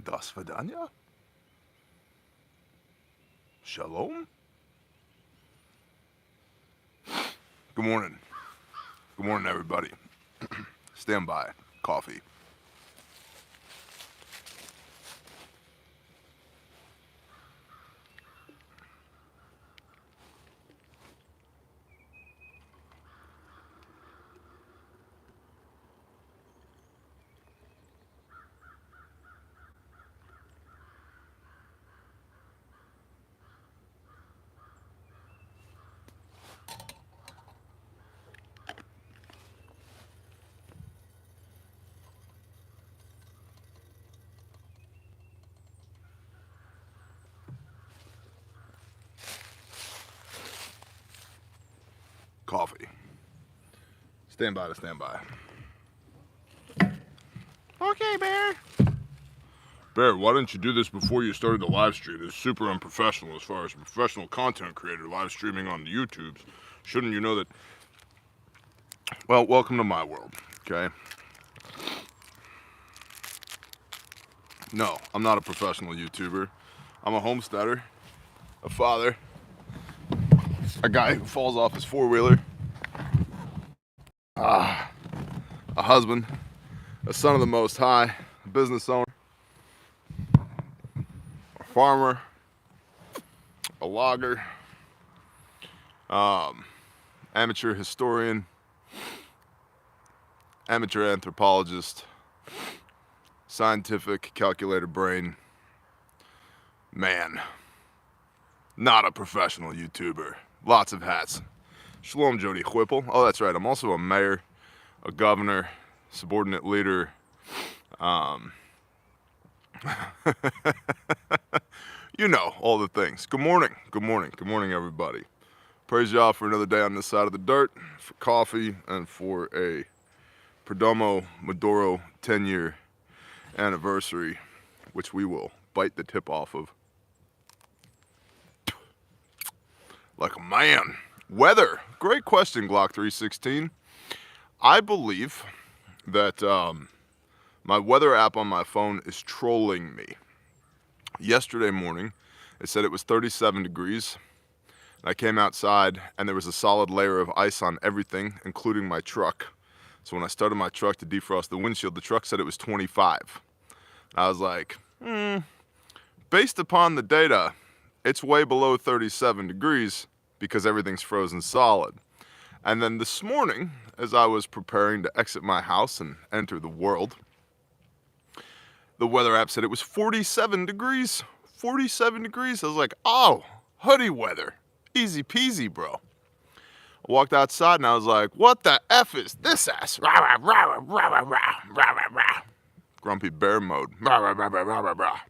Do svidaniya? Shalom? Good morning. Good morning, everybody. Stand by. Coffee. Coffee. Stand by to stand by. Okay, Bear. Bear, why didn't you do this before you started the live stream? It's super unprofessional as far as a professional content creator live streaming on the YouTubes. Shouldn't you know that? Well, welcome to my world, okay? No, I'm not a professional YouTuber. I'm a homesteader, a father, a guy who falls off his four-wheeler, a husband, a son of the Most High, a business owner, a farmer, a logger, amateur historian, amateur anthropologist, scientific calculator brain, man, not a professional YouTuber. Lots of hats. Shalom, Jody Whipple. Oh, that's right. I'm also a mayor, a governor, subordinate leader. You know, all the things. Good morning. Good morning. Good morning, everybody. Praise y'all for another day on this side of the dirt, for coffee, and for a Perdomo Maduro 10-year anniversary, which we will bite the tip off of like a man. Weather. Great question, Glock 316. I believe that my weather app on my phone is trolling me. Yesterday morning, it said it was 37 degrees. I came outside and there was a solid layer of ice on everything, including my truck. So when I started my truck to defrost the windshield, the truck said it was 25. I was like, based upon the data, it's way below 37 degrees because everything's frozen solid. And then this morning, as I was preparing to exit my house and enter the world, the weather app said it was 47 degrees. 47 degrees? I was like, oh, hoodie weather. Easy peasy, bro. I walked outside and I was like, what the F is this ass? Rah, rah, rah, rah, rah, rah, rah, rah, rah. Grumpy bear mode. Rah, rah, rah, rah, rah, rah, rah.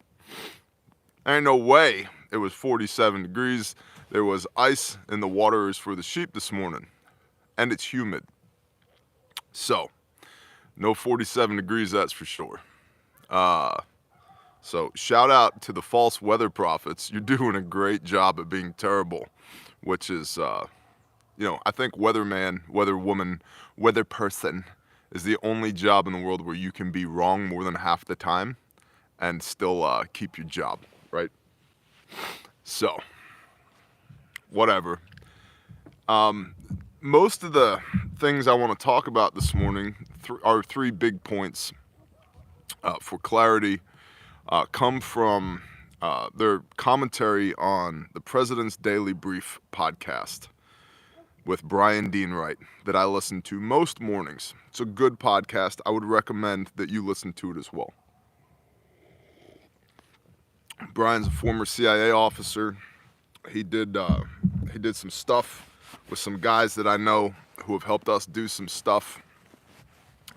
Ain't no way it was 47 degrees. There was ice in the waters for the sheep this morning. And it's humid. So, no 47 degrees, that's for sure. So shout out to the false weather prophets. You're doing a great job at being terrible, which is, I think weatherman, weatherwoman, weather person is the only job in the world where you can be wrong more than half the time and still keep your job, right? So, whatever. Most of the things I want to talk about this morning are three big points for clarity. Come from their commentary on the President's Daily Brief podcast with Brian Dean Wright that I listen to most mornings. It's a good podcast. I would recommend that you listen to it as well. Brian's a former CIA officer. He did some stuff with some guys that I know who have helped us do some stuff.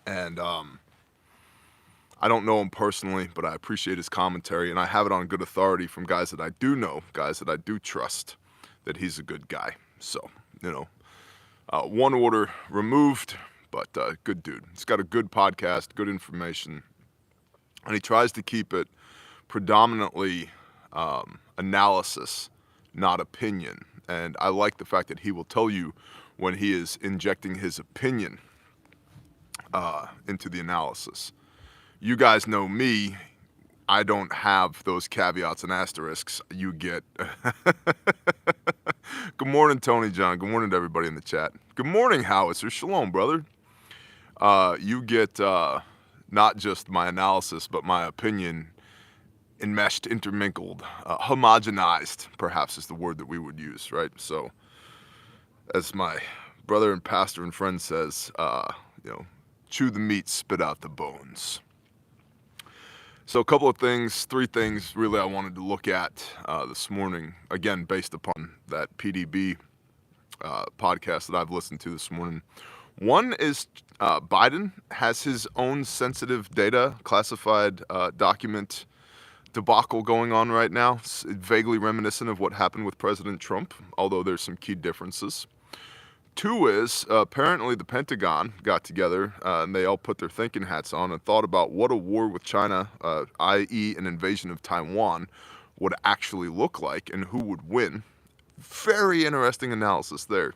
And I don't know him personally, but I appreciate his commentary, and I have it on good authority from guys that I do know, guys that I do trust, that he's a good guy. So, one order removed, but good dude. He's got a good podcast, good information, and he tries to keep it predominantly analysis, not opinion. And I like the fact that he will tell you when he is injecting his opinion into the analysis. You guys know me. I don't have those caveats and asterisks you get. Good morning, Tony John. Good morning to everybody in the chat. Good morning, Howitzer. Shalom, brother. You get not just my analysis, but my opinion enmeshed, intermingled, homogenized, perhaps is the word that we would use, right? So, as my brother and pastor and friend says, chew the meat, spit out the bones. So a couple of things, three things really I wanted to look at this morning, again, based upon that PDB podcast that I've listened to this morning. One is Biden has his own sensitive data classified document debacle going on right now. It's vaguely reminiscent of what happened with President Trump, although there's some key differences. Two is apparently the Pentagon got together and they all put their thinking hats on and thought about what a war with China, i.e. an invasion of Taiwan, would actually look like and who would win. Very interesting analysis there.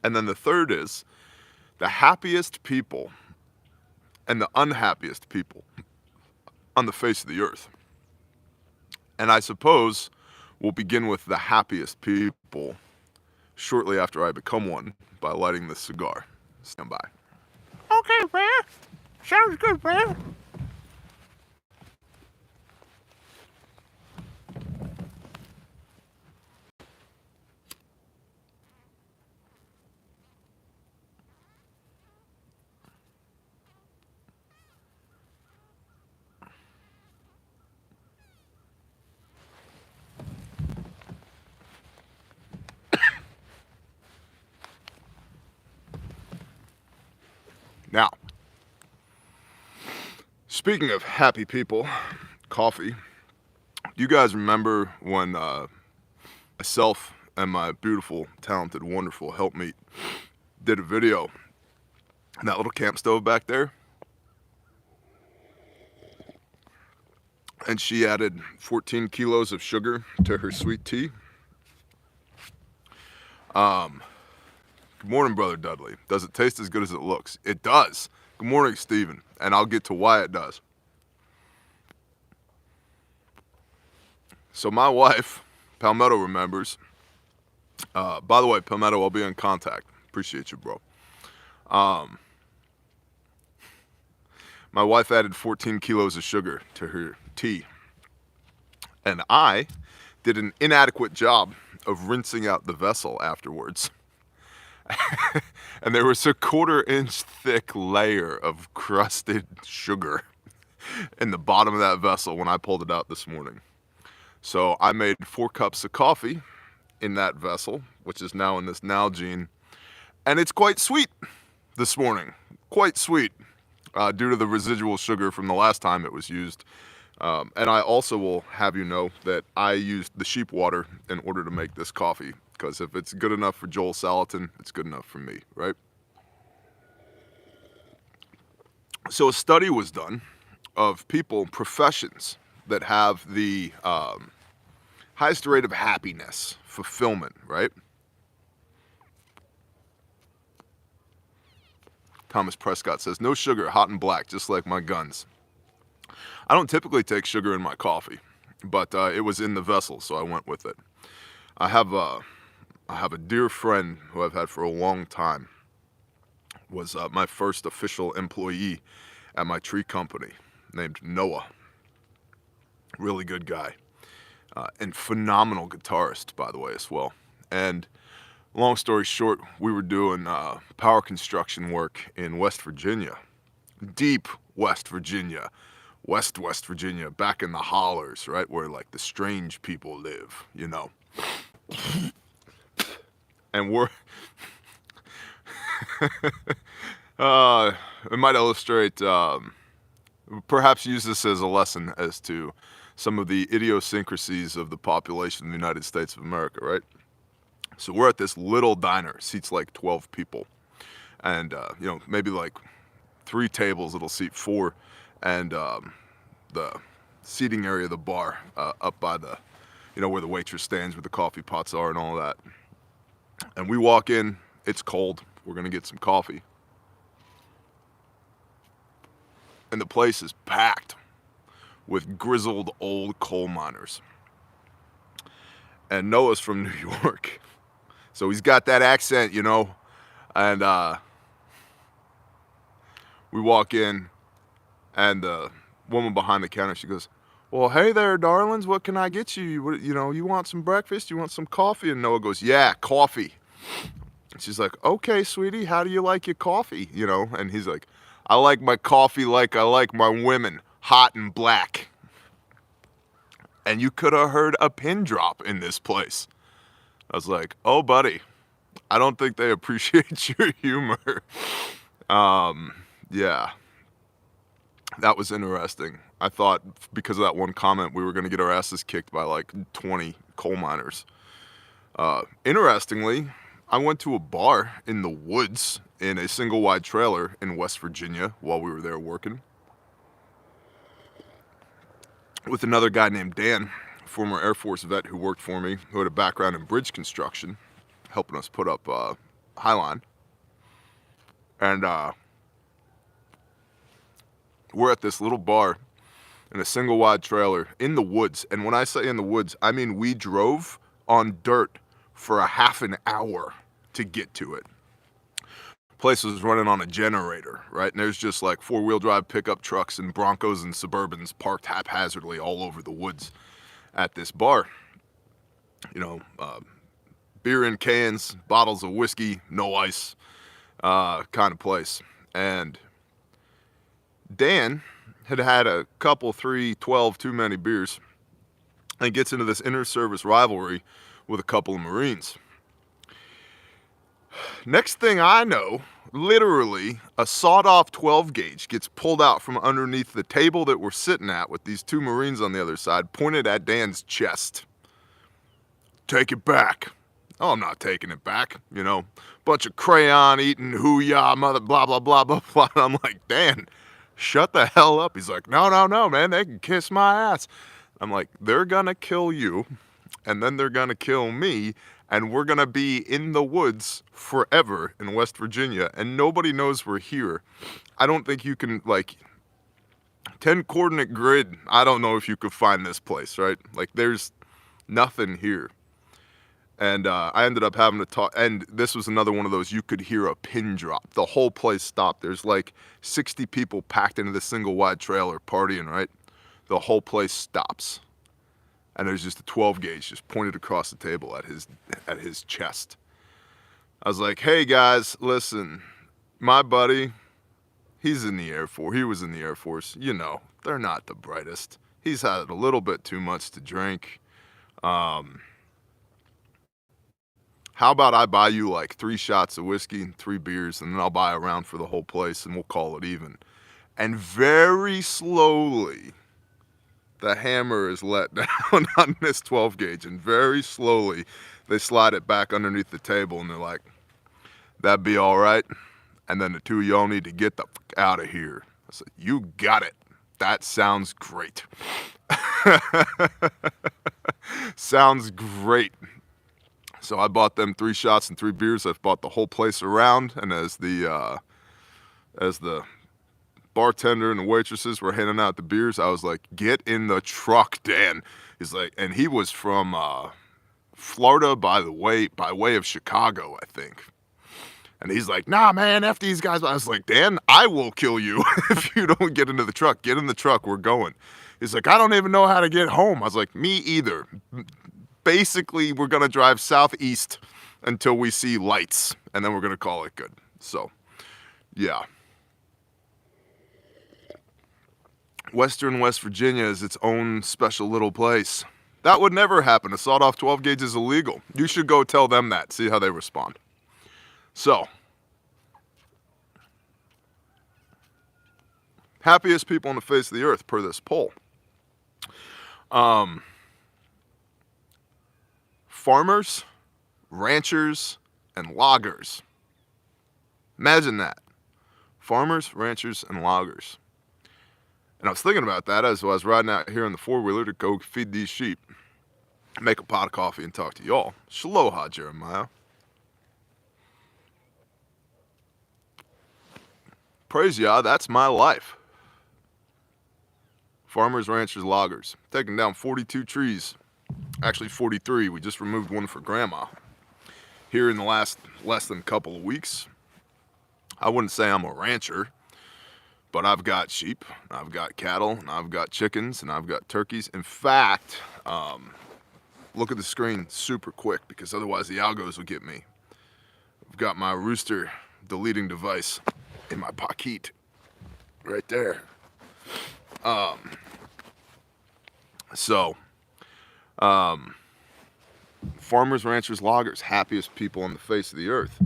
And then the third is the happiest people and the unhappiest people on the face of the earth. And I suppose we'll begin with the happiest people shortly after I become one by lighting this cigar. Stand by. Okay, man. Sounds good, man. Now, speaking of happy people, coffee, do you guys remember when myself and my beautiful, talented, wonderful helpmate did a video in that little camp stove back there? And she added 14 kilos of sugar to her sweet tea. Good morning, Brother Dudley. Does it taste as good as it looks? It does. Good morning, Stephen. And I'll get to why it does. So my wife, Palmetto, remembers. By the way, Palmetto, I'll be in contact. Appreciate you, bro. My wife added 14 kilos of sugar to her tea. And I did an inadequate job of rinsing out the vessel afterwards. And there was a 1/4 inch thick layer of crusted sugar in the bottom of that vessel when I pulled it out this morning. So I made 4 cups of coffee in that vessel, which is now in this Nalgene, and it's quite sweet this morning. Quite sweet, due to the residual sugar from the last time it was used. And I also will have you know that I used the sheep water in order to make this coffee, because if it's good enough for Joel Salatin, it's good enough for me, right? So a study was done of people, professions that have the highest rate of happiness, fulfillment, right? Thomas Prescott says, no sugar, hot and black, just like my guns. I don't typically take sugar in my coffee, but it was in the vessel, so I went with it. I have a dear friend who I've had for a long time. Was my first official employee at my tree company, named Noah. Really good guy. And phenomenal guitarist, by the way, as well. And long story short, we were doing power construction work in West Virginia. Deep West Virginia. West Virginia, back in the hollers, right? Where, like, the strange people live, you know. And we're... it might illustrate, perhaps use this as a lesson as to some of the idiosyncrasies of the population of the United States of America, right? So we're at this little diner, seats like 12 people. And, maybe like 3 tables, it'll seat 4. And the seating area of the bar up by the, where the waitress stands, where the coffee pots are and all that. And we walk in, it's cold, we're gonna get some coffee. And the place is packed. with grizzled old coal miners. And Noah's from New York. So he's got that accent, you know. And we walk in, and the woman behind the counter, she goes, "Well, hey there, darlings, what can I get you? You want some breakfast? You want some coffee?" And Noah goes, "Yeah, coffee." And she's like, "Okay, sweetie, how do you like your coffee?" You know, and he's like, "I like my coffee like I like my women, hot and black." And you could have heard a pin drop in this place. I was like, "Oh, buddy, I don't think they appreciate your humor." Yeah, that was interesting. I thought because of that one comment, we were going to get our asses kicked by like 20 coal miners. Interestingly, I went to a bar in the woods in a single wide trailer in West Virginia while we were there working with another guy named Dan, former Air Force vet who worked for me, who had a background in bridge construction, helping us put up Highline. And we're at this little bar in a single wide trailer in the woods. And when I say in the woods, I mean we drove on dirt for a half an hour to get to it. Place was running on a generator, right? And there's just like 4-wheel drive pickup trucks and Broncos and Suburbans parked haphazardly all over the woods at this bar. You know, beer in cans, bottles of whiskey, no ice, kind of place. And Dan had had a couple, 3, 12 too many beers and gets into this inter-service rivalry with a couple of Marines. Next thing I know, literally a sawed-off 12 gauge gets pulled out from underneath the table that we're sitting at with these 2 Marines on the other side, pointed at Dan's chest. "Take it back." Oh, I'm not taking it back, you know. Bunch of crayon eating, hoo-yah, mother, blah, blah, blah, blah, blah. I'm like, "Dan, shut the hell up." He's like, no, man, they can kiss my ass." I'm like, "They're gonna kill you, and then they're gonna kill me, and we're gonna be in the woods forever in West Virginia, and nobody knows we're here. I don't think you can, like, 10 coordinate grid, I don't know if you could find this place, right? Like, there's nothing here." And I ended up having to talk, and this was another one of those, you could hear a pin drop. The whole place stopped. There's like 60 people packed into this single wide trailer partying, right? The whole place stops. And there's just a 12 gauge just pointed across the table at his chest. I was like, "Hey guys, listen, my buddy, he's in the Air Force. He was in the Air Force. You know, they're not the brightest. He's had a little bit too much to drink. How about I buy you like 3 shots of whiskey and 3 beers, and then I'll buy a round for the whole place, and we'll call it even." And very slowly, the hammer is let down on this 12 gauge, and very slowly, they slide it back underneath the table, and they're like, "That'd be all right. And then the 2 of y'all need to get the fuck out of here." I said, "You got it. That sounds great." Sounds great. So I bought them 3 shots and 3 beers. I've bought the whole place around, and as the bartender and the waitresses were handing out the beers, I was like, "Get in the truck, Dan." He's like, and he was from Florida by way of Chicago, I think. And he's like, "Nah, man, F these guys." I was like, "Dan, I will kill you if you don't get into the truck. Get in the truck, we're going." He's like, "I don't even know how to get home." I was like, "Me either. Basically, we're gonna drive southeast until we see lights, and then we're gonna call it good." So, yeah. Western West Virginia is its own special little place. That would never happen. A sawed-off 12 gauge is illegal. You should go tell them that, see how they respond. So, happiest people on the face of the earth per this poll. Farmers, ranchers, and loggers. Imagine that. Farmers, ranchers, and loggers. And I was thinking about that as I was riding out here in the 4-wheeler to go feed these sheep, make a pot of coffee, and talk to y'all. Shaloha, Jeremiah. Praise Yah, that's my life. Farmers, ranchers, loggers. Taking down 42 trees. Actually 43. We just removed one for Grandma. Here in the less than couple of weeks. I wouldn't say I'm a rancher, but I've got sheep, I've got cattle, and I've got chickens, and I've got turkeys. In fact, look at the screen super quick because otherwise the algos will get me. I've got my rooster deleting device in my pocket right there. Farmers, ranchers, loggers, happiest people on the face of the earth.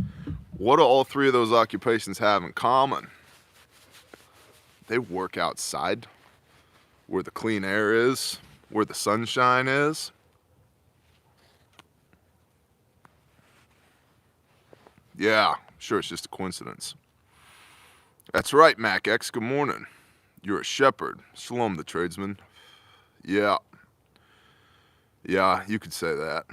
What do all three of those occupations have in common? They work outside, where the clean air is, where the sunshine is. Yeah, sure, it's just a coincidence. That's right, Mac X, good morning. You're a shepherd. Shalom, the tradesman. Yeah, you could say that.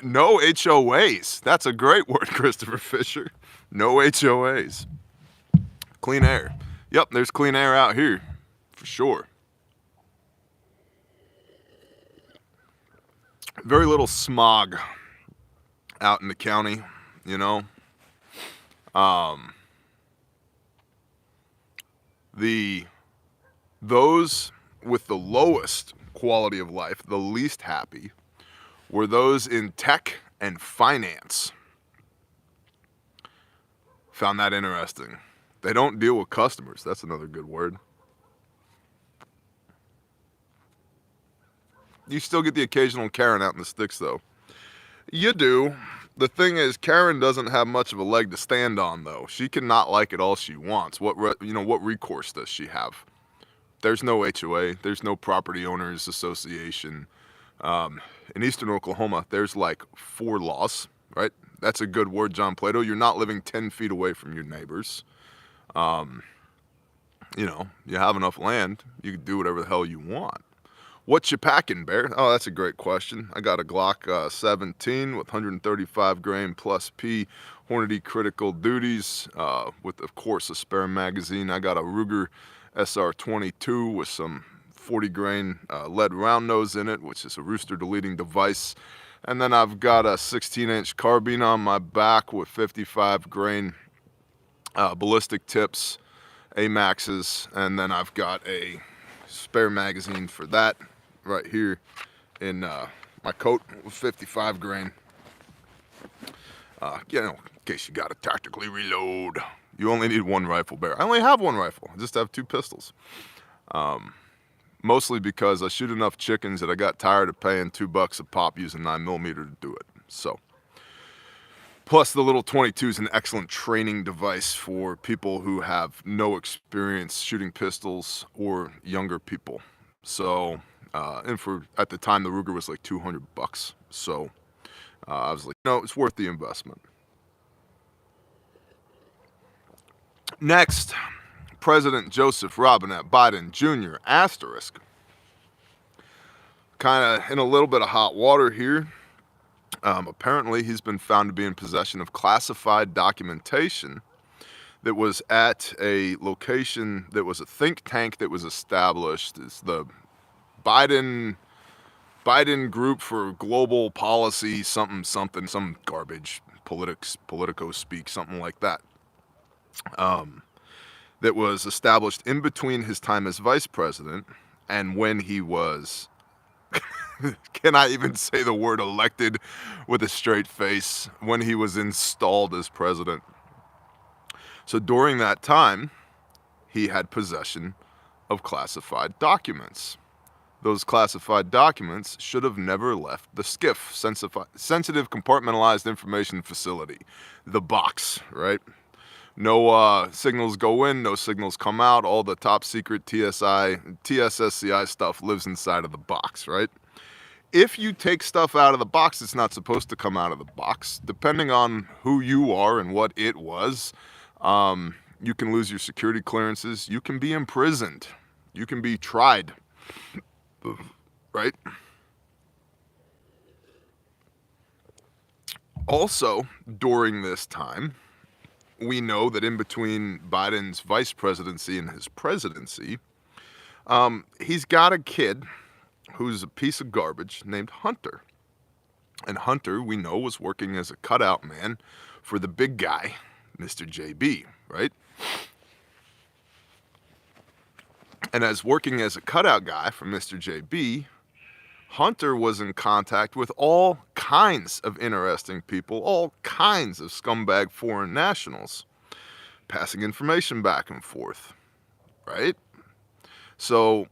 No HOAs. That's a great word, Christopher Fisher. No HOAs. Clean air. Yep, there's clean air out here, for sure. Very little smog out in the county, you know. Those with the lowest quality of life, the least happy, were those in tech and finance. Found that interesting. They don't deal with customers. That's another good word. You still get the occasional Karen out in the sticks, though. You do. The thing is, Karen doesn't have much of a leg to stand on, though. She can not like it all she wants. What recourse does she have? There's no HOA. There's no property owners association. In Eastern Oklahoma, there's like 4 laws, right? That's a good word, John Plato. You're not living 10 feet away from your neighbors. You have enough land, you can do whatever the hell you want. What you packing, Bear? Oh, that's a great question. I got a Glock 17 with 135 grain plus P Hornady critical duties with, of course, a spare magazine. I got a Ruger SR22 with some 40 grain lead round nose in it, which is a rooster deleting device. And then I've got a 16-inch carbine on my back with 55 grain ballistic tips, AMAXs, and then I've got a spare magazine for that right here in my coat with 55 grain. In case you gotta tactically reload. You only need one rifle, Bear. I only have one rifle. I just have 2 pistols. Mostly because I shoot enough chickens that I got tired of paying $2 a pop using 9mm to do it. So, plus the little 22 is an excellent training device for people who have no experience shooting pistols or younger people. So, at the time the Ruger was like $200. So, I was like, it's worth the investment. Next, President Joseph Robinette Biden Jr. asterisk. Kind of in a little bit of hot water here. Apparently, he's been found to be in possession of classified documentation that was at a location that was a think tank that was established. It's the Biden Group for Global Policy, something, some garbage, Politico speak, something like that. That was established in between his time as vice president and when he was, can I even say the word elected with a straight face, when he was installed as president. So during that time, he had possession of classified documents. Those classified documents should have never left the SCIF, Sensitive Compartmentalized Information Facility, the box, right? No signals go in, no signals come out. All the top secret TSSCI stuff lives inside of the box, right? If you take stuff out of the box, it's not supposed to come out of the box. Depending on who you are and what it was, you can lose your security clearances. You can be imprisoned. You can be tried, right? Also, during this time, we know that in between Biden's vice presidency and his presidency, He's got a kid who's a piece of garbage named Hunter. And Hunter, we know, was working as a cutout man for the big guy, Mr. JB, right? And as working as a cutout guy for Mr. JB, Hunter was in contact with all kinds of interesting people, all kinds of scumbag foreign nationals, passing information back and forth, right? So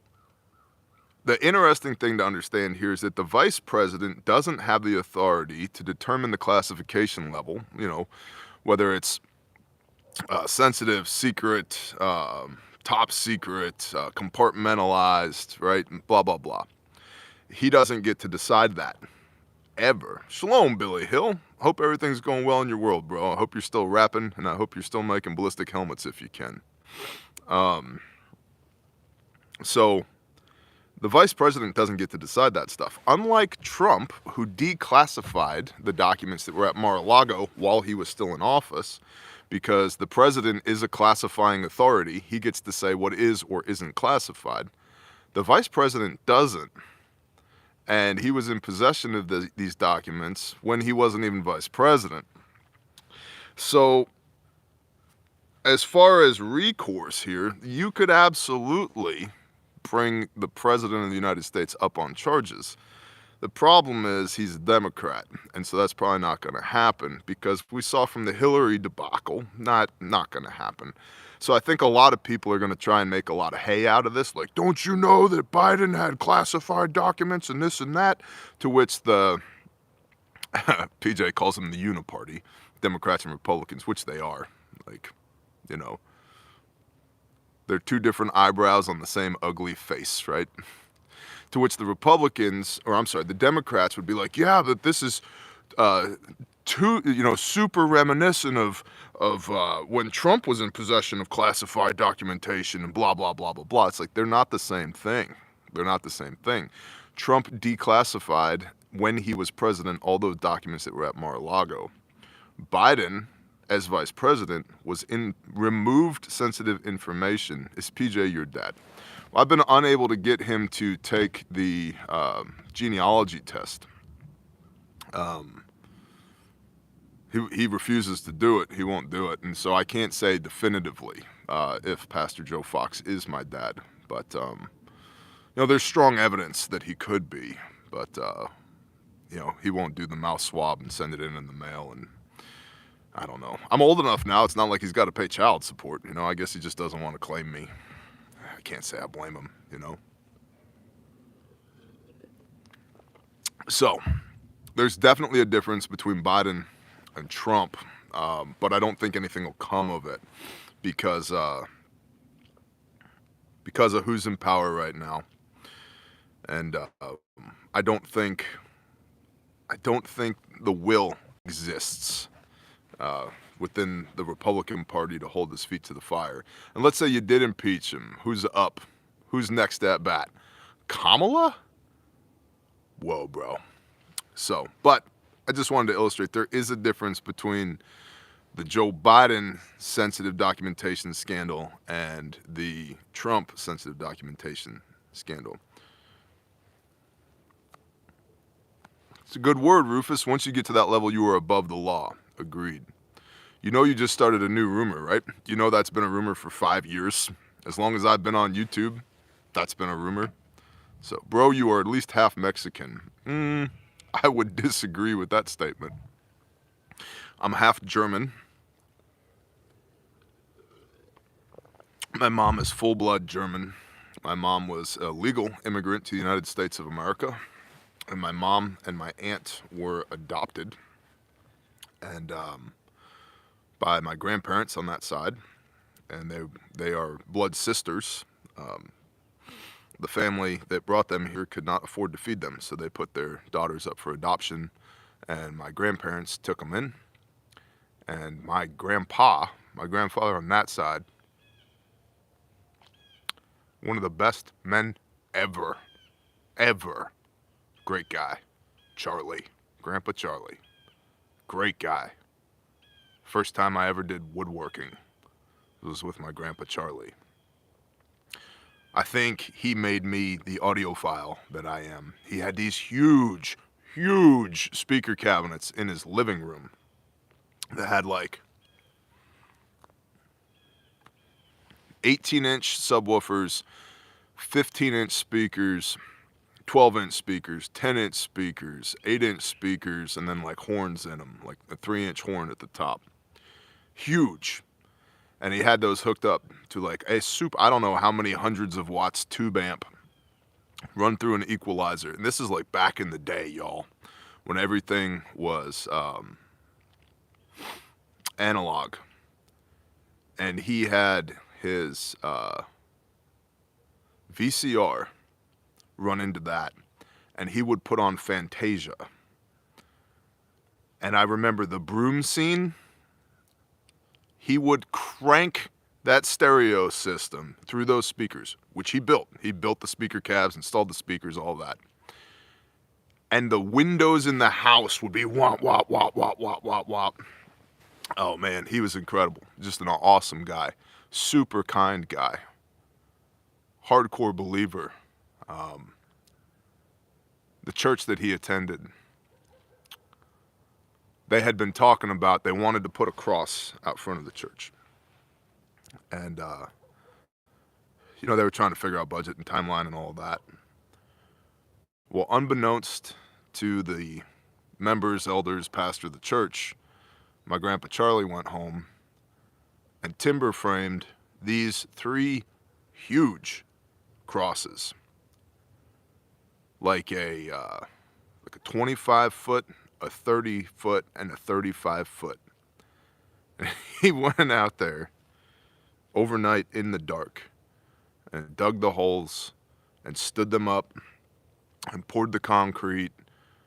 the interesting thing to understand here is that the vice president doesn't have the authority to determine the classification level, whether it's sensitive, secret, top secret, compartmentalized, right? Blah, blah, blah. He doesn't get to decide that, ever. Shalom, Billy Hill. Hope everything's going well in your world, bro. I hope you're still rapping, and I hope you're still making ballistic helmets if you can. So the vice president doesn't get to decide that stuff. Unlike Trump, who declassified the documents that were at Mar-a-Lago while he was still in office, because the president is a classifying authority, he gets to say what is or isn't classified. The vice president doesn't. And he was in possession of these documents when he wasn't even vice president. So as far as recourse here, you could absolutely bring the president of the United States up on charges. The problem is he's a Democrat, and so that's probably not going to happen, because we saw from the Hillary debacle, not going to happen. So I think a lot of people are going to try and make a lot of hay out of this, like, don't you know that Biden had classified documents and this and that? To which the PJ calls them the uniparty, Democrats and Republicans, which they are. Like, they're two different eyebrows on the same ugly face, right? To which the the Democrats would be like, yeah, but this is super reminiscent of when Trump was in possession of classified documentation and blah, blah, blah, blah, blah. It's like, they're not the same thing. They're not the same thing. Trump declassified, when he was president, all those documents that were at Mar-a-Lago. Biden, as vice president, removed sensitive information. Is PJ your dad? Well, I've been unable to get him to take the genealogy test. He refuses to do it. He won't do it. And so I can't say definitively if Pastor Joe Fox is my dad. But, there's strong evidence that he could be. But, he won't do the mouth swab and send it in the mail. And I don't know. I'm old enough now. It's not like he's got to pay child support. I guess he just doesn't want to claim me. I can't say I blame him, So, there's definitely a difference between Biden and Trump, but I don't think anything will come of it because of who's in power right now. And I don't think the will exists within the Republican Party to hold his feet to the fire. And let's say you did impeach him. Who's up? Who's next at bat? Kamala? Whoa, bro. So, but I just wanted to illustrate there is a difference between the Joe Biden sensitive documentation scandal and the Trump sensitive documentation scandal. It's a good word, Rufus. Once you get to that level, you are above the law. Agreed. You just started a new rumor, right? That's been a rumor for 5 years. As long as I've been on YouTube, that's been a rumor. So, bro, you are at least half Mexican. I would disagree with that statement. I'm half German. My mom is full-blood German. My mom was a legal immigrant to the United States of America. And my mom and my aunt were adopted. And by my grandparents on that side, and they are blood sisters. The family that brought them here could not afford to feed them, so they put their daughters up for adoption, and my grandparents took them in. And my grandfather on that side, one of the best men ever. Great guy. Charlie. Grandpa Charlie. Great guy. First time I ever did woodworking was with my Grandpa Charlie. I think he made me the audiophile that I am. He had these huge, huge speaker cabinets in his living room that had like 18-inch subwoofers, 15-inch speakers, 12-inch speakers, 10-inch speakers, 8-inch speakers, and then like horns in them, like a 3-inch horn at the top. Huge. And he had those hooked up to like a I don't know how many hundreds of watts tube amp run through an equalizer. And this is like back in the day, y'all, when everything was analog. And he had his VCR run into that, and he would put on Fantasia. And I remember the broom scene. He would crank that stereo system through those speakers, which he built. He built the speaker cabs, installed the speakers, all that. And the windows in the house would be wop, wop, wop, wop, wop, wop, wop. Oh man, he was incredible. Just an awesome guy. Super kind guy. Hardcore believer. The church that he attended, they had been talking about, they wanted to put a cross out front of the church. And, you know, they were trying to figure out budget and timeline and all of that. Well, unbeknownst to the members, elders, pastor of the church, my grandpa Charlie went home and timber framed these 3 huge crosses. Like a 25-foot, a 30-foot, and a 35-foot. And he went out there overnight in the dark and dug the holes and stood them up and poured the concrete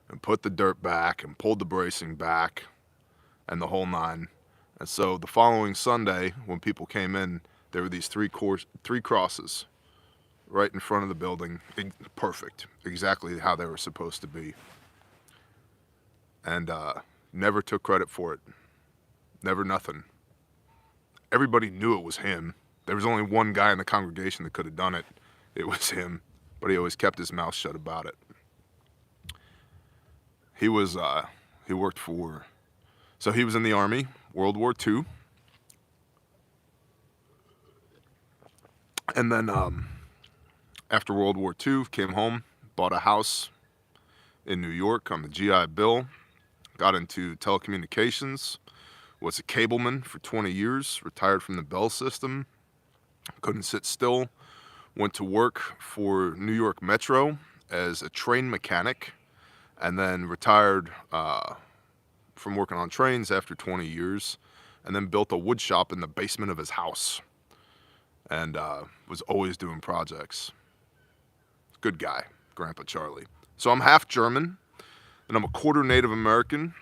and put the dirt back and pulled the bracing back and the whole nine. And so the following Sunday, when people came in, there were these 3 crosses right in front of the building. Perfect. Exactly how they were supposed to be. And never took credit for it. Never nothing. Everybody knew it was him. There was only one guy in the congregation that could have done it. It was him. But he always kept his mouth shut about it. He worked for, so he was in the Army, World War II. And then after World War II, came home, bought a house in New York on the GI Bill, got into telecommunications, was a cableman for 20 years, retired from the Bell system, couldn't sit still, went to work for New York Metro as a train mechanic, and then retired from working on trains after 20 years, and then built a wood shop in the basement of his house, and was always doing projects. Good guy, Grandpa Charlie. So I'm half German, and I'm a quarter Native American,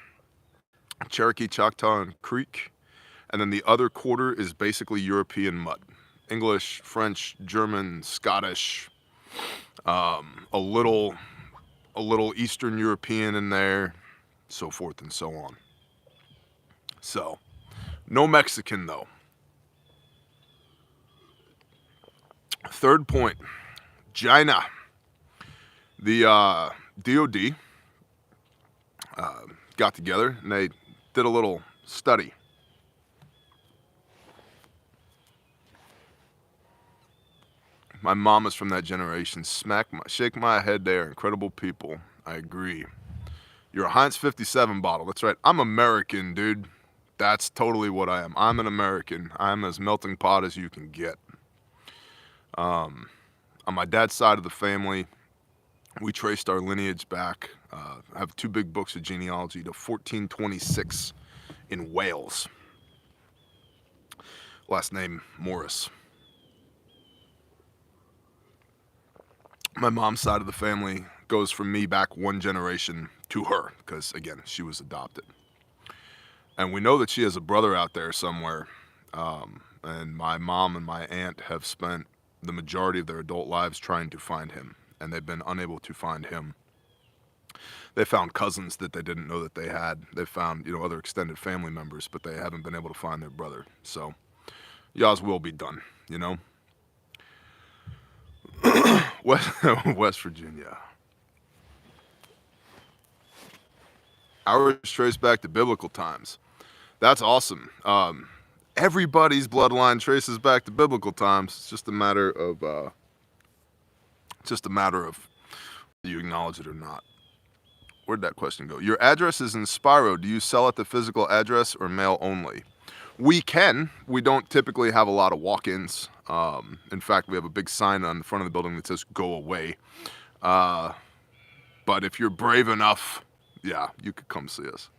Cherokee, Choctaw, and Creek, and then the other quarter is basically European mud. English, French, German, Scottish, a little Eastern European in there, so forth and so on. So, no Mexican though. Third point, China. The DOD got together and they did a little study. My mom is from that generation. Shake my head, they are incredible people. I agree. You're a Heinz 57 bottle. That's right. I'm American, dude. That's totally what I am. I'm an American. I'm as melting pot as you can get. On my dad's side of the family, we traced our lineage back. I have 2 big books of genealogy to 1426 in Wales. Last name Morris. My mom's side of the family goes from me back 1 generation to her, because again, she was adopted. And we know that she has a brother out there somewhere. And my mom and my aunt have spent the majority of their adult lives trying to find him, and they've been unable to find him. They found cousins that they didn't know that they had. They found, other extended family members, but they haven't been able to find their brother. So, y'all's will be done, West Virginia. Ours trace back to biblical times. That's awesome. Everybody's bloodline traces back to biblical times. It's just a matter of whether you acknowledge it or not. Where'd that question go? Your address is in Spiro. Do you sell at the physical address or mail only? We can. We don't typically have a lot of walk-ins. In fact, we have a big sign on the front of the building that says "Go away." But if you're brave enough, yeah, you could come see us.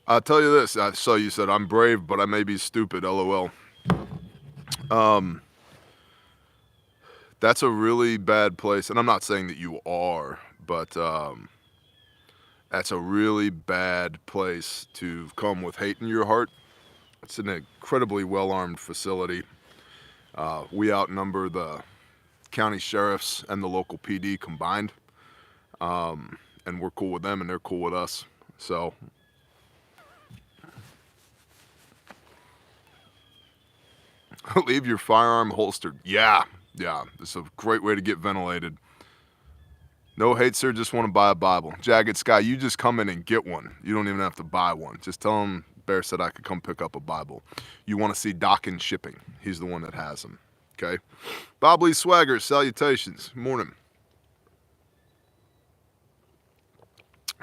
I'll tell you this. I saw you said I'm brave, but I may be stupid. LOL. That's a really bad place, and I'm not saying that you are, but that's a really bad place to come with hate in your heart. It's an incredibly well-armed facility. We outnumber the county sheriffs and the local PD combined, and we're cool with them, and they're cool with us. So. Leave your firearm holstered. Yeah. It's a great way to get ventilated. No hate, sir. Just want to buy a Bible. Jagged Sky, you just come in and get one. You don't even have to buy one. Just tell him Bear said I could come pick up a Bible. You want to see Doc and Shipping. He's the one that has them. Okay? Bob Lee Swagger, salutations. Morning.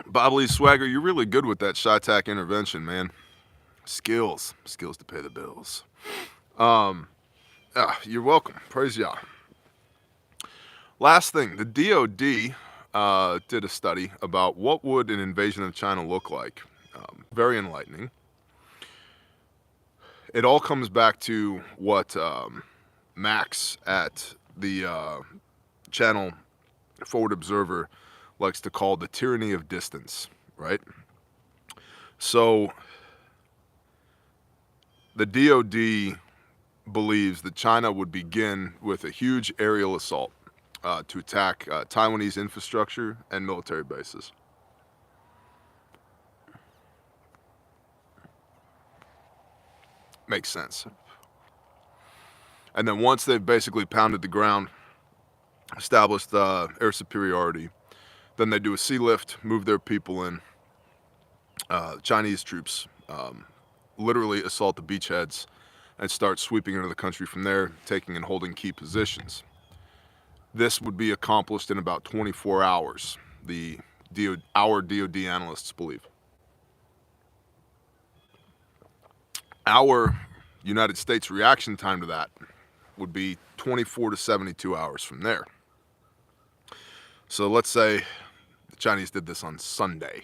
Bob Lee Swagger, you're really good with that ShyTac intervention, man. Skills to pay the bills. You're welcome. Praise Yah. Last thing, the DOD did a study about what would an invasion of China look like. Very enlightening. It all comes back to what Max at the channel Forward Observer likes to call the tyranny of distance, right? So the DOD believes that China would begin with a huge aerial assault to attack Taiwanese infrastructure and military bases. Makes sense. And then once they've basically pounded the ground, established air superiority, then they do a sea lift, move their people in. Chinese troops literally assault the beachheads and start sweeping into the country from there, taking and holding key positions. This would be accomplished in about 24 hours, our DOD analysts believe. Our United States reaction time to that would be 24 to 72 hours from there. So let's say the Chinese did this on Sunday.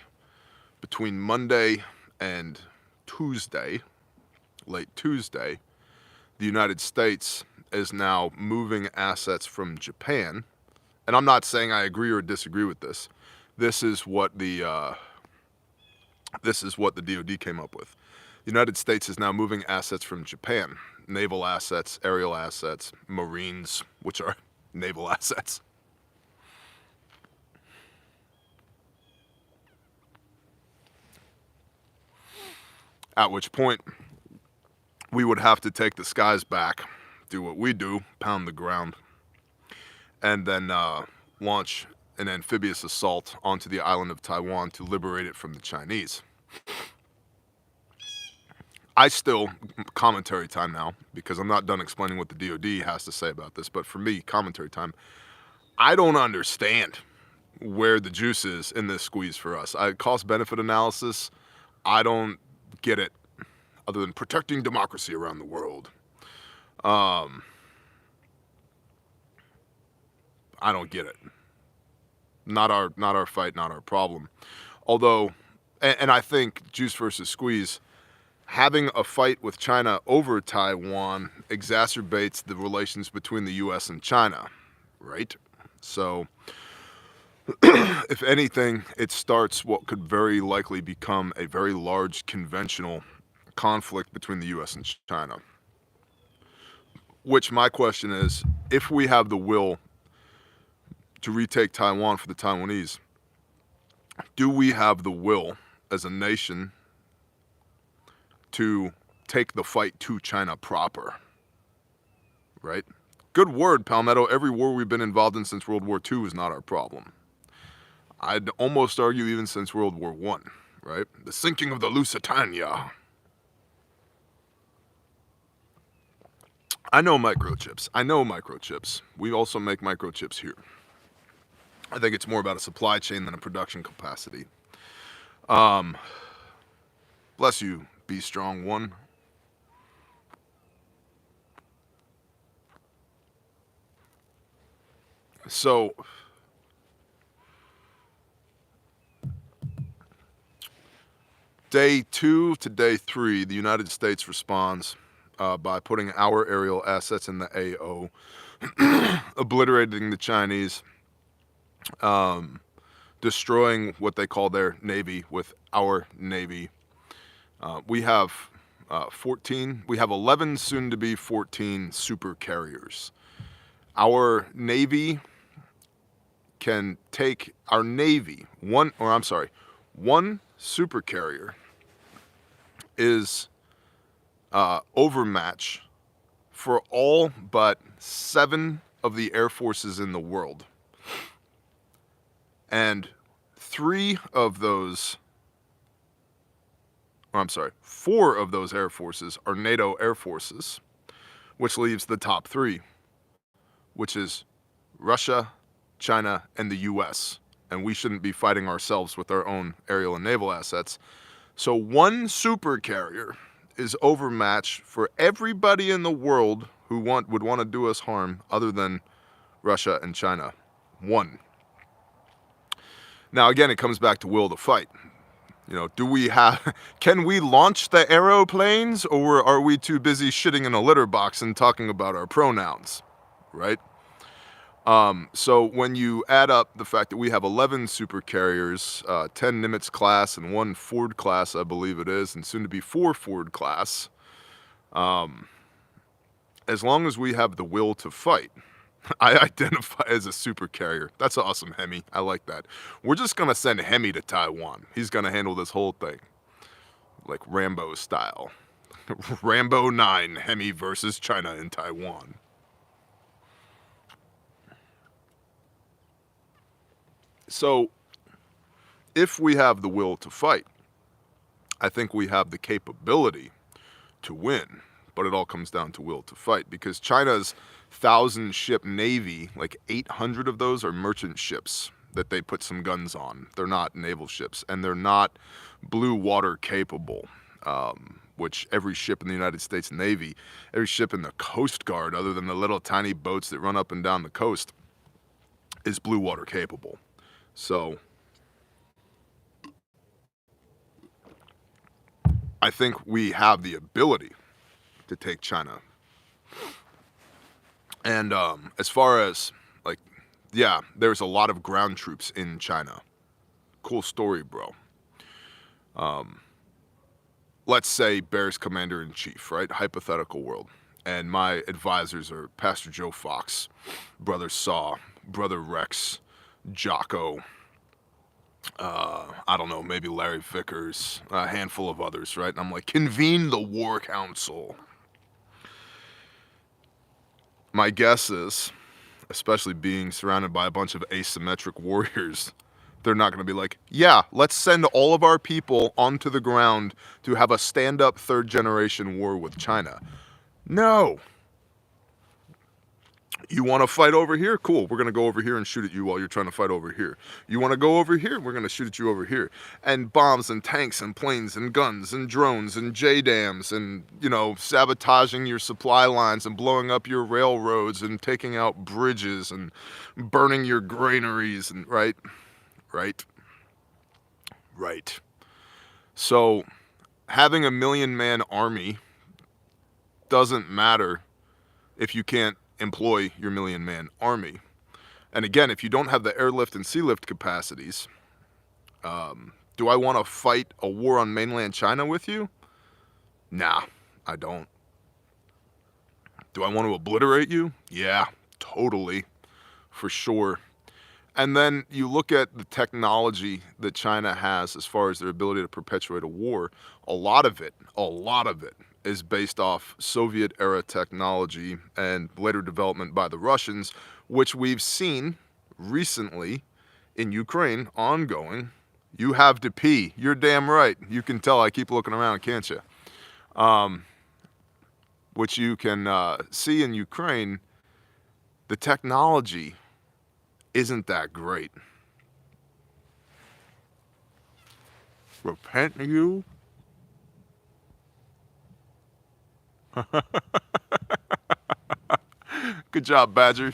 Between Monday and Tuesday, late Tuesday, the United States is now moving assets from Japan. And I'm not saying I agree or disagree with this. This is what the DOD came up with. The United States is now moving assets from Japan. Naval assets, aerial assets, Marines, which are naval assets. At which point, we would have to take the skies back, do what we do, pound the ground, and then launch an amphibious assault onto the island of Taiwan to liberate it from the Chinese. Commentary time now, because I'm not done explaining what the DOD has to say about this, but for me, commentary time, I don't understand where the juice is in this squeeze for us. Cost-benefit analysis, I don't get it, other than protecting democracy around the world. I don't get it. Not our fight, not our problem. Although, and I think juice versus squeeze, having a fight with China over Taiwan exacerbates the relations between the U.S. and China. right? So, if anything, it starts what could very likely become a very large conventional conflict between the US and China. Which my question is, if we have the will to retake Taiwan for the Taiwanese, do we have the will as a nation to take the fight to China proper? Right? Good word, Palmetto. Every war we've been involved in since World War II is not our problem. I'd almost argue even since World War I, right? The sinking of the Lusitania. I know microchips. We also make microchips here. I think it's more about a supply chain than a production capacity. Bless you, Be Strong One. So, day 2 to day 3, the United States responds by putting our aerial assets in the AO, obliterating the Chinese, destroying what they call their navy with our navy. We have 11, soon to be 14 super carriers. Our navy can take one super carrier is overmatch for all but 7 of the air forces in the world. And 4 of those air forces are NATO air forces, which leaves the top 3, which is Russia, China, and the US. And we shouldn't be fighting ourselves with our own aerial and naval assets. So one super carrier is overmatched for everybody in the world who would want to do us harm other than Russia and China. One. Now, again, it comes back to will to fight. Can we launch the aeroplanes, or are we too busy shitting in a litter box and talking about our pronouns, right? So when you add up the fact that we have 11 super carriers, 10 Nimitz class and 1 Ford class, I believe it is, and soon to be 4 Ford class, as long as we have the will to fight, I identify as a super carrier. That's awesome, Hemi. I like that. We're just going to send Hemi to Taiwan. He's going to handle this whole thing, like Rambo style. Rambo 9, Hemi versus China in Taiwan. So, if we have the will to fight, I think we have the capability to win. But it all comes down to will to fight, because China's 1,000-ship navy, like 800 of those are merchant ships that they put some guns on. They're not naval ships, and they're not blue water capable, which every ship in the United States Navy, every ship in the Coast Guard, other than the little tiny boats that run up and down the coast, is blue water capable. So I think we have the ability to take China. And as far as, like, yeah, there's a lot of ground troops in China. Cool story, bro. Let's say Bear's commander-in-chief, right? Hypothetical world. And my advisors are Pastor Joe Fox, Brother Saw, Brother Rex, Jocko, I don't know, maybe Larry Vickers, a handful of others, right? And I'm like, convene the war council. My guess is, especially being surrounded by a bunch of asymmetric warriors, they're not going to be like, yeah, let's send all of our people onto the ground to have a stand-up third-generation war with China. No. You want to fight over here? Cool. We're going to go over here and shoot at you while you're trying to fight over here. You want to go over here? We're going to shoot at you over here. And bombs and tanks and planes and guns and drones and JDAMs and, sabotaging your supply lines and blowing up your railroads and taking out bridges and burning your granaries and, right. So having a 1,000,000-man army doesn't matter if you can't employ your 1,000,000-man army. And again, if you don't have the airlift and sea lift capacities, do I want to fight a war on mainland China with you? Nah, I don't. Do I want to obliterate you? Yeah, totally, for sure. And then you look at the technology that China has as far as their ability to perpetuate a war. A lot of it is based off Soviet era technology and later development by the Russians, which we've seen recently in Ukraine ongoing. You have to pee. You're damn right. You can tell I keep looking around, can't you? Which you can see in Ukraine, the technology isn't that great. Repent you? Good job, Badger.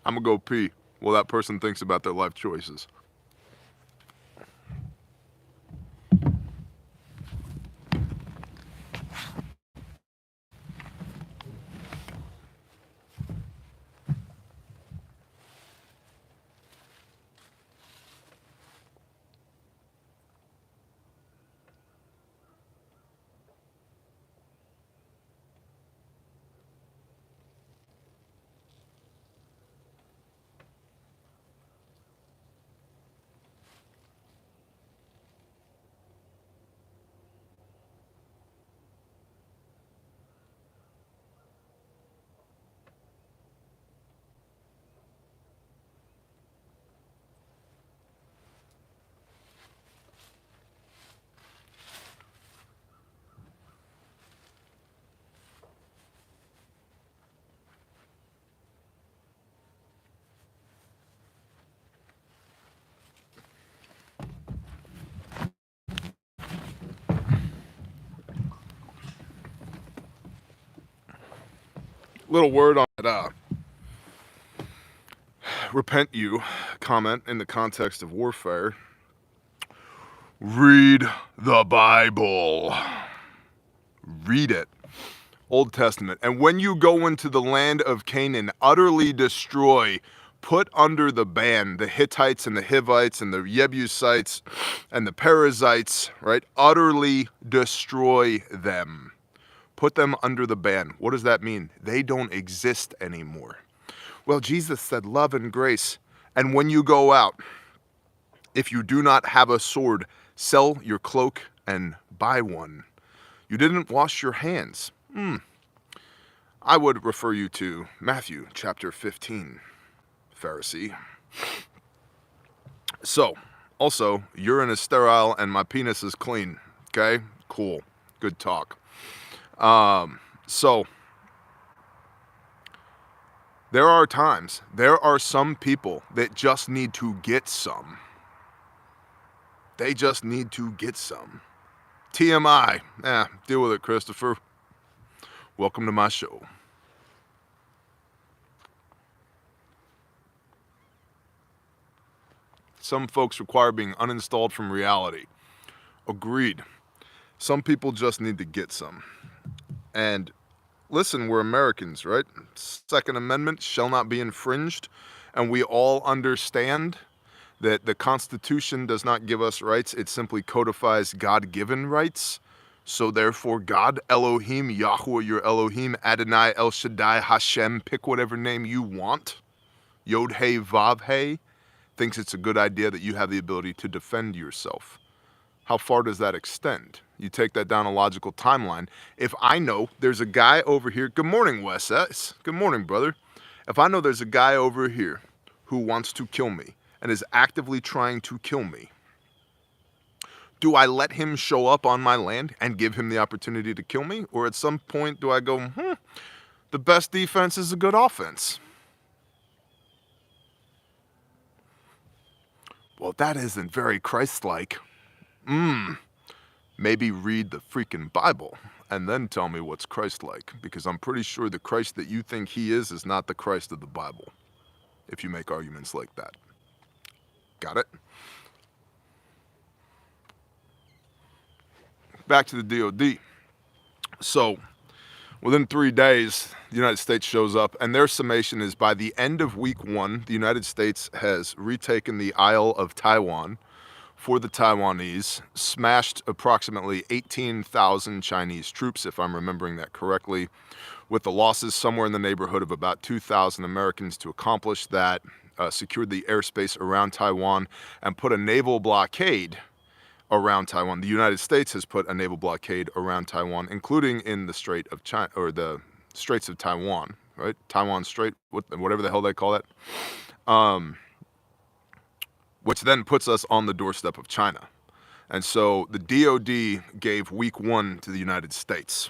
I'm gonna go pee while that person thinks about their life choices. Little word on that. Repent you comment in the context of warfare. Read the Bible. Read it. Old Testament. And when you go into the land of Canaan, utterly destroy, put under the ban the Hittites and the Hivites and the Jebusites and the Perizzites, right? Utterly destroy them. Put them under the ban. What does that mean? They don't exist anymore. Well, Jesus said love and grace. And when you go out, if you do not have a sword, sell your cloak and buy one. You didn't wash your hands. I would refer you to Matthew chapter 15, Pharisee. So, also, urine is sterile and my penis is clean. Okay? Cool. Good talk. So, there are some people that just need to get some. They just need to get some. TMI. Deal with it, Christopher. Welcome to my show. Some folks require being uninstalled from reality. Agreed. Some people just need to get some. And listen, we're Americans, right? Second Amendment shall not be infringed. And we all understand that the Constitution does not give us rights. It simply codifies God-given rights. So therefore, God, Elohim, Yahweh, your Elohim, Adonai, El Shaddai, Hashem, pick whatever name you want, Yod-He, Vav-He, thinks it's a good idea that you have the ability to defend yourself. How far does that extend? You take that down a logical timeline. If I know there's a guy over here, good morning, Wes S. Good morning, brother. If I know there's a guy over here who wants to kill me and is actively trying to kill me, do I let him show up on my land and give him the opportunity to kill me? Or at some point do I go, the best defense is a good offense? Well, that isn't very Christ-like. Maybe read the freaking Bible and then tell me what's Christ-like, because I'm pretty sure the Christ that you think he is not the Christ of the Bible, if you make arguments like that. Got it? Back to the DOD. So, within 3 days, the United States shows up, and their summation is by the end of week 1, the United States has retaken the Isle of Taiwan for the Taiwanese, smashed approximately 18,000 Chinese troops, if I'm remembering that correctly, with the losses somewhere in the neighborhood of about 2,000 Americans to accomplish that, secured the airspace around Taiwan, and put a naval blockade around Taiwan. The United States has put a naval blockade around Taiwan, including in the Strait of China, or the Straits of Taiwan, right? Taiwan Strait, whatever the hell they call it. Which then puts us on the doorstep of China. And so the DOD gave week 1 to the United States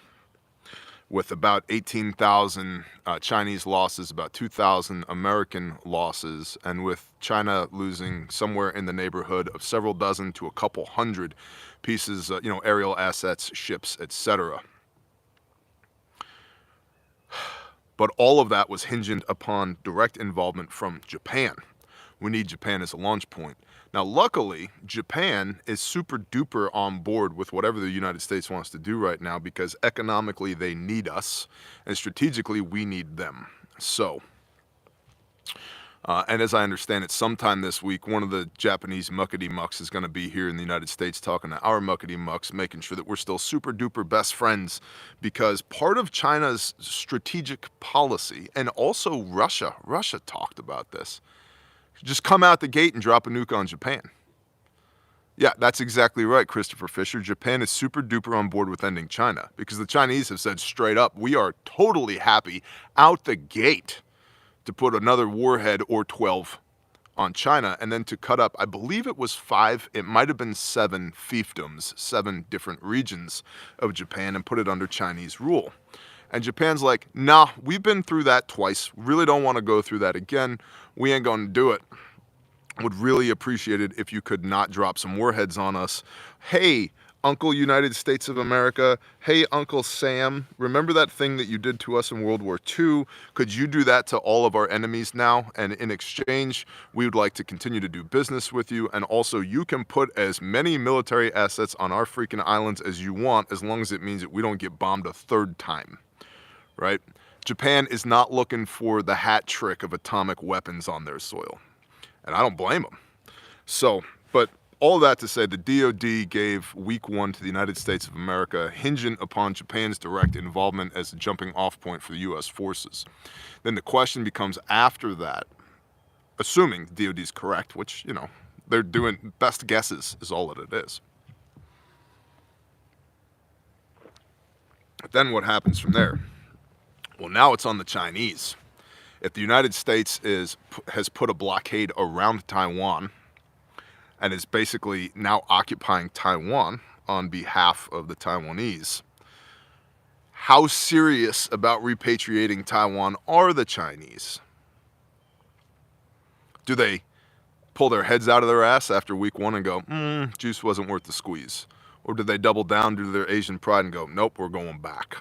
with about 18,000 Chinese losses, about 2,000 American losses, and with China losing somewhere in the neighborhood of several dozen to a couple hundred pieces, aerial assets, ships, etc. But all of that was hinged upon direct involvement from Japan. We need Japan as a launch point. Now, luckily, Japan is super duper on board with whatever the United States wants to do right now, because economically they need us, and strategically we need them. So, and as I understand it, sometime this week, one of the Japanese muckety mucks is going to be here in the United States talking to our muckety mucks, making sure that we're still super duper best friends, because part of China's strategic policy, and also Russia talked about this, just come out the gate and drop a nuke on Japan. Yeah, that's exactly right, Christopher Fisher. Japan is super duper on board with ending China, because the Chinese have said straight up, we are totally happy out the gate to put another warhead or 12 on China, and then to cut up, I believe it was 5, it might have been 7 fiefdoms, 7 different regions of Japan, and put it under Chinese rule. And Japan's like, nah, we've been through that twice. Really don't want to go through that again. We ain't going to do it. Would really appreciate it if you could not drop some warheads on us. Hey, Uncle United States of America. Hey, Uncle Sam. Remember that thing that you did to us in World War II? Could you do that to all of our enemies now? And in exchange, we would like to continue to do business with you. And also, you can put as many military assets on our freaking islands as you want, as long as it means that we don't get bombed a 3rd time. Right? Japan is not looking for the hat trick of atomic weapons on their soil. And I don't blame them. So, but all that to say, the DOD gave week 1 to the United States of America, hinging upon Japan's direct involvement as a jumping off point for the U.S. forces. Then the question becomes after that, assuming the DOD is correct, which, they're doing best guesses is all that it is. Then what happens from there? Well, now it's on the Chinese. If the United States has put a blockade around Taiwan and is basically now occupying Taiwan on behalf of the Taiwanese, how serious about repatriating Taiwan are the Chinese? Do they pull their heads out of their ass after week 1 and go, juice wasn't worth the squeeze? Or do they double down due to their Asian pride and go, nope, we're going back?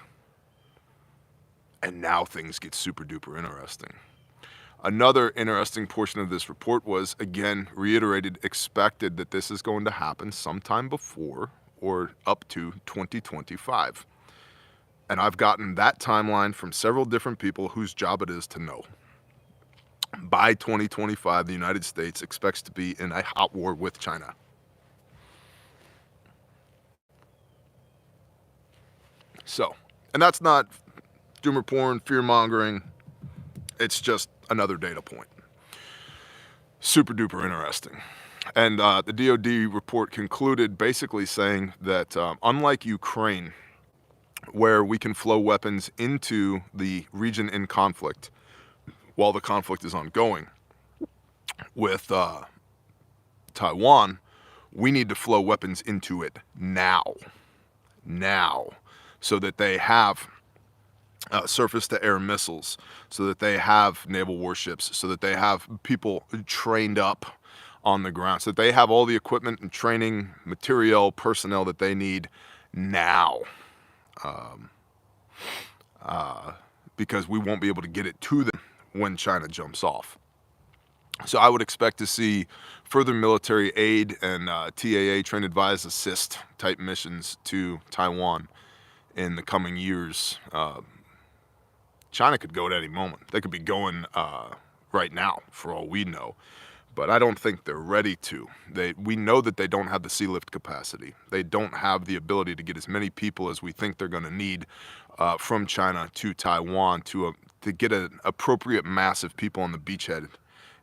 And now things get super duper interesting. Another interesting portion of this report was, again, reiterated, expected that this is going to happen sometime before or up to 2025. And I've gotten that timeline from several different people whose job it is to know. By 2025, the United States expects to be in a hot war with China. So, and that's not doomer porn, fear-mongering. It's just another data point. Super duper interesting. And the DOD report concluded basically saying that unlike Ukraine, where we can flow weapons into the region in conflict while the conflict is ongoing, with Taiwan, we need to flow weapons into it now, so that they have surface-to-air missiles, so that they have naval warships, so that they have people trained up on the ground, so that they have all the equipment and training, material, personnel that they need now. Because we won't be able to get it to them when China jumps off. So I would expect to see further military aid and TAA, train, advise, assist type missions to Taiwan in the coming years, China could go at any moment. They could be going right now, for all we know. But I don't think they're ready to. We know that they don't have the sea lift capacity. They don't have the ability to get as many people as we think they're going to need from China to Taiwan to get an appropriate mass of people on the beachhead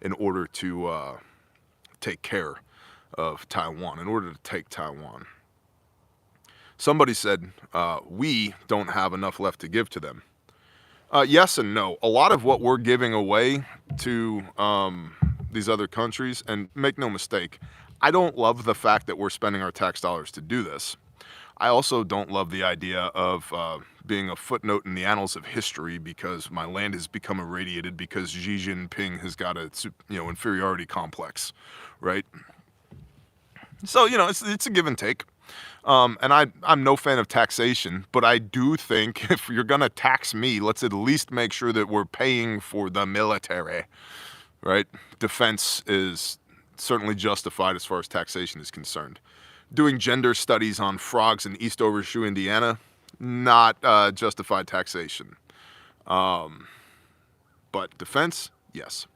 in order to take care of Taiwan, in order to take Taiwan. Somebody said, we don't have enough left to give to them. Yes and no. A lot of what we're giving away to these other countries, and make no mistake, I don't love the fact that we're spending our tax dollars to do this. I also don't love the idea of being a footnote in the annals of history because my land has become irradiated because Xi Jinping has got a inferiority complex, right? So, it's a give and take. And I'm no fan of taxation, but I do think if you're going to tax me, let's at least make sure that we're paying for the military, right? Defense is certainly justified as far as taxation is concerned. Doing gender studies on frogs in East Overshoe, Indiana, not justified taxation. But defense, yes.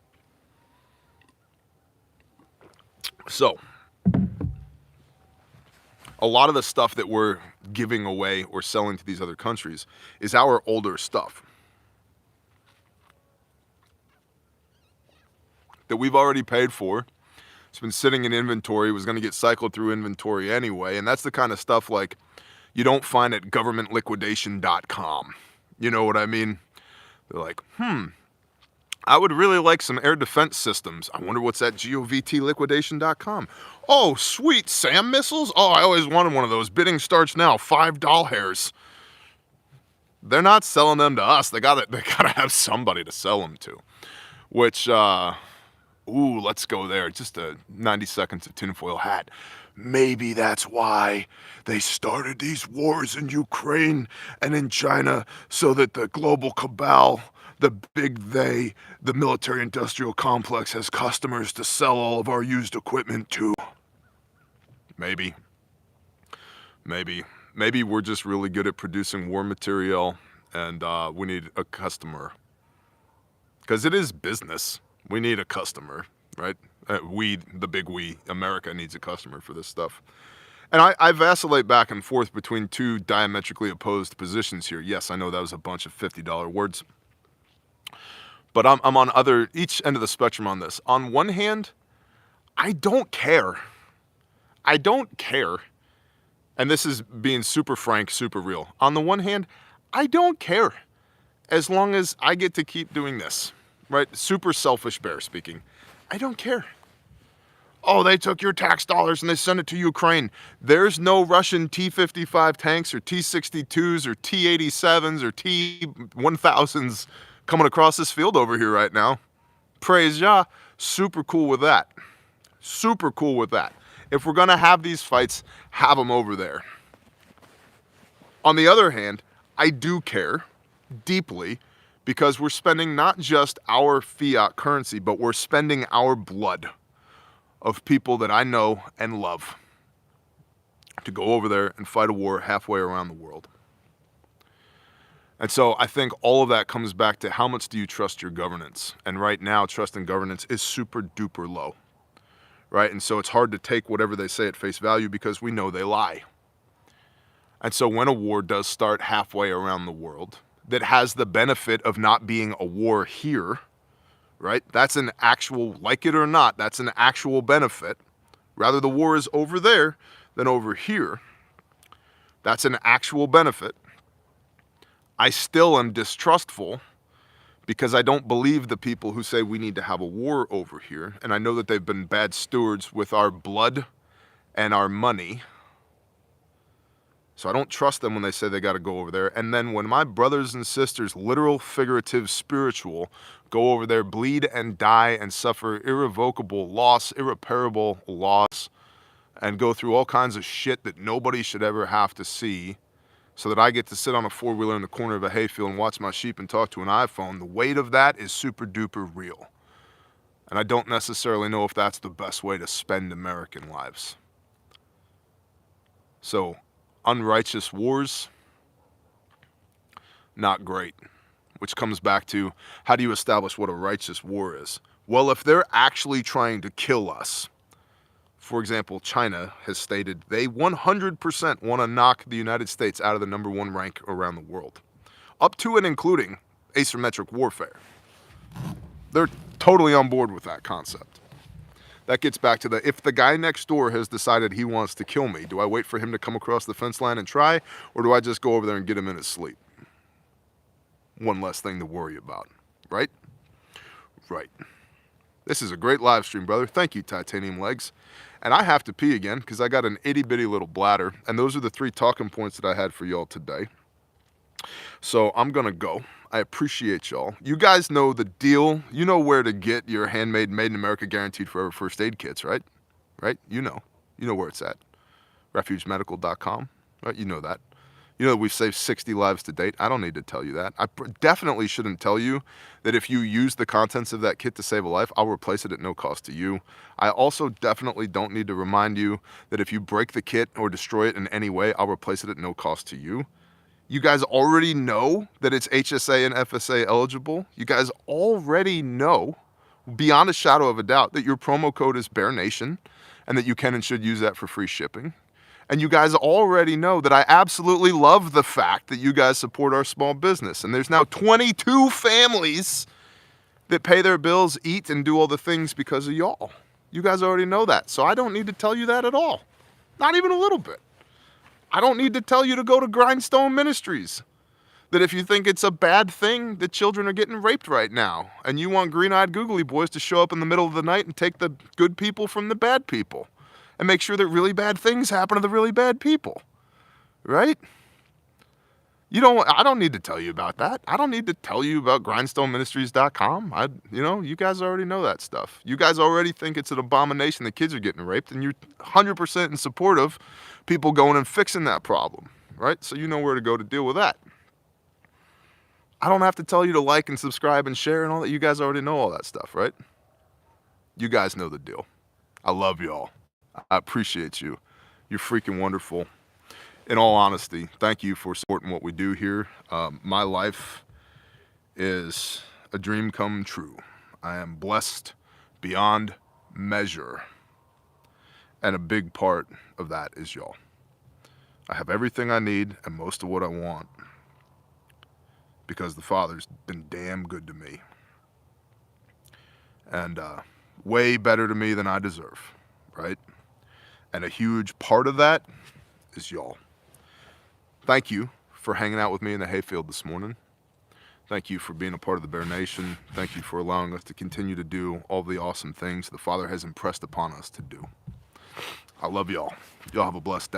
So, a lot of the stuff that we're giving away or selling to these other countries is our older stuff that we've already paid for. It's been sitting in inventory, was going to get cycled through inventory anyway, and that's the kind of stuff like you don't find at governmentliquidation.com. You know what I mean? They're like, I would really like some air defense systems. I wonder what's at govtliquidation.com. Oh, sweet, SAM missiles? Oh, I always wanted one of those. Bidding starts now, $5 hairs. They're not selling them to us. They gotta have somebody to sell them to. Which, let's go there. Just 90 seconds of tinfoil hat. Maybe that's why they started these wars in Ukraine and in China so that the global cabal, the big they, the military-industrial complex has customers to sell all of our used equipment to. Maybe. Maybe we're just really good at producing war material and we need a customer. Because it is business. We need a customer, right? The big we, America needs a customer for this stuff. And I vacillate back and forth between two diametrically opposed positions here. Yes, I know that was a bunch of $50 words. But I'm on each end of the spectrum on this. On one hand, I don't care. I don't care. And this is being super frank, super real. On the one hand, I don't care. As long as I get to keep doing this, right? Super selfish bear speaking. I don't care. Oh, they took your tax dollars and they sent it to Ukraine. There's no Russian T-55 tanks or T-62s or T-87s or T-1000s coming across this field over here right now. Praise Yah. Super cool with that. Super cool with that. If we're going to have these fights, have them over there. On the other hand, I do care deeply because we're spending not just our fiat currency, but we're spending our blood of people that I know and love to go over there and fight a war halfway around the world. And so I think all of that comes back to how much do you trust your governance? And right now, trust in governance is super duper low, right? And so it's hard to take whatever they say at face value because we know they lie. And so when a war does start halfway around the world that has the benefit of not being a war here, right? That's an actual, like it or not, that's an actual benefit. Rather the war is over there than over here. That's an actual benefit. I still am distrustful because I don't believe the people who say we need to have a war over here. And I know that they've been bad stewards with our blood and our money. So I don't trust them when they say they got to go over there. And then when my brothers and sisters, literal, figurative, spiritual, go over there, bleed and die and suffer irrevocable loss, irreparable loss, and go through all kinds of shit that nobody should ever have to see, so that I get to sit on a four-wheeler in the corner of a hayfield and watch my sheep and talk to an iPhone, the weight of that is super duper real. And I don't necessarily know if that's the best way to spend American lives. So, unrighteous wars, not great. which comes back to how do you establish what a righteous war is? Well, if they're actually trying to kill us, for example, China has stated they 100% want to knock the United States out of the #1 rank around the world, up to and including asymmetric warfare. They're totally on board with that concept. That gets back to if the guy next door has decided he wants to kill me, do I wait for him to come across the fence line and try, or do I just go over there and get him in his sleep? One less thing to worry about, right? Right. This is a great live stream, brother. Thank you, Titanium Legs. And I have to pee again because I got an itty-bitty little bladder, and those are the 3 talking points that I had for y'all today. So I'm going to go. I appreciate y'all. You guys know the deal. You know where to get your handmade, made in America, guaranteed forever first aid kits, right? Right? You know where it's at. refugemedical.com, right? You know that. You know that we've saved 60 lives to date. I don't need to tell you that. I definitely shouldn't tell you that if you use the contents of that kit to save a life, I'll replace it at no cost to you. I also definitely don't need to remind you that if you break the kit or destroy it in any way, I'll replace it at no cost to you. You guys already know that it's HSA and FSA eligible. You guys already know, beyond a shadow of a doubt, that your promo code is Bear Nation and that you can and should use that for free shipping. And you guys already know that I absolutely love the fact that you guys support our small business. And there's now 22 families that pay their bills, eat, and do all the things because of y'all. You guys already know that. So I don't need to tell you that at all. Not even a little bit. I don't need to tell you to go to Grindstone Ministries. That if you think it's a bad thing that children are getting raped right now, and you want green-eyed googly boys to show up in the middle of the night and take the good people from the bad people, and make sure that really bad things happen to the really bad people, right? I don't need to tell you about that. I don't need to tell you about grindstoneministries.com. You guys already know that stuff. You guys already think it's an abomination that kids are getting raped, and you're 100% in support of people going and fixing that problem, right? So you know where to go to deal with that. I don't have to tell you to like and subscribe and share and all that. You guys already know all that stuff, right? You guys know the deal. I love y'all. I appreciate you. You're freaking wonderful. In all honesty, thank you for supporting what we do here. My life is a dream come true. I am blessed beyond measure. And a big part of that is y'all. I have everything I need and most of what I want because the Father's been damn good to me. And way better to me than I deserve, right? And a huge part of that is y'all. Thank you for hanging out with me in the hayfield this morning. Thank you for being a part of the Bear Nation. Thank you for allowing us to continue to do all the awesome things the Father has impressed upon us to do. I love y'all. Y'all have a blessed day.